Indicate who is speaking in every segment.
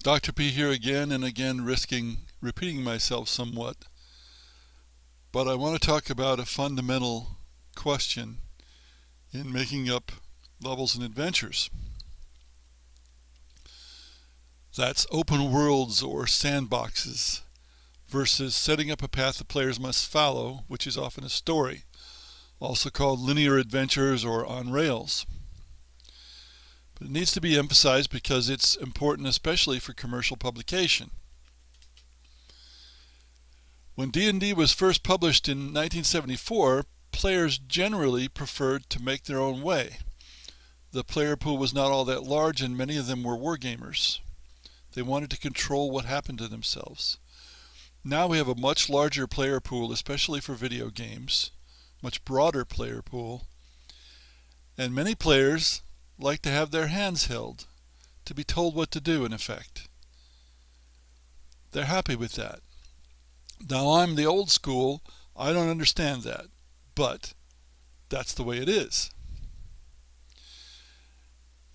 Speaker 1: Dr. P here again and again, risking repeating myself somewhat, but I want to talk about a fundamental question in making up levels and adventures. That's open worlds or sandboxes versus setting up a path the players must follow, which is often a story, also called linear adventures or on rails. But it needs to be emphasized because it's important, especially for commercial publication. When D&D was first published in 1974, players generally preferred to make their own way. The player pool was not all that large and many of them were wargamers. They wanted to control what happened to themselves. Now we have a much larger player pool, especially for video games, much broader player pool, and many players like to have their hands held, to be told what to do in effect. They're happy with that. Now I'm the old school, I don't understand that, but that's the way it is.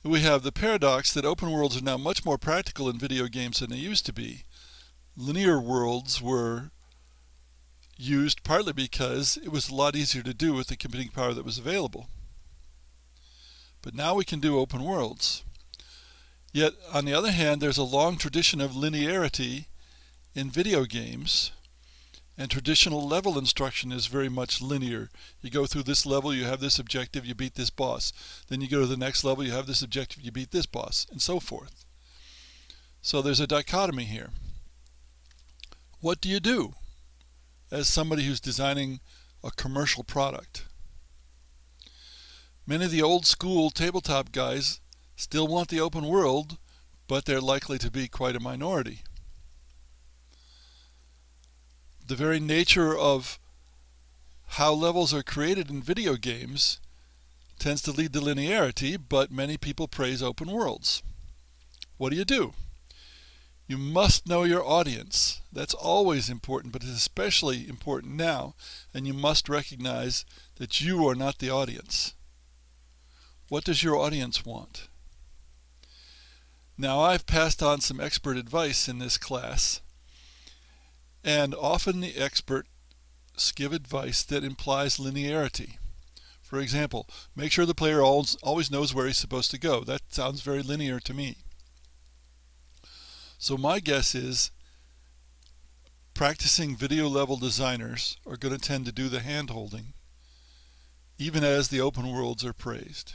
Speaker 1: We have the paradox that open worlds are now much more practical in video games than they used to be. Linear worlds were used partly because it was a lot easier to do with the computing power that was available. But now we can do open worlds. Yet, on the other hand, there's a long tradition of linearity in video games, and traditional level instruction is very much linear. You go through this level, you have this objective, you beat this boss. Then you go to the next level, you have this objective, you beat this boss, and so forth. So there's a dichotomy here. What do you do as somebody who's designing a commercial product? Many of the old school tabletop guys still want the open world, but they're likely to be quite a minority. The very nature of how levels are created in video games tends to lead to linearity, but many people praise open worlds. What do? You must know your audience. That's always important, but it's especially important now, and you must recognize that you are not the audience. What does your audience want? Now, I've passed on some expert advice in this class, and often the experts give advice that implies linearity. For example, make sure the player always knows where he's supposed to go. That sounds very linear to me. So my guess is practicing video level designers are going to tend to do the hand-holding, even as the open worlds are praised.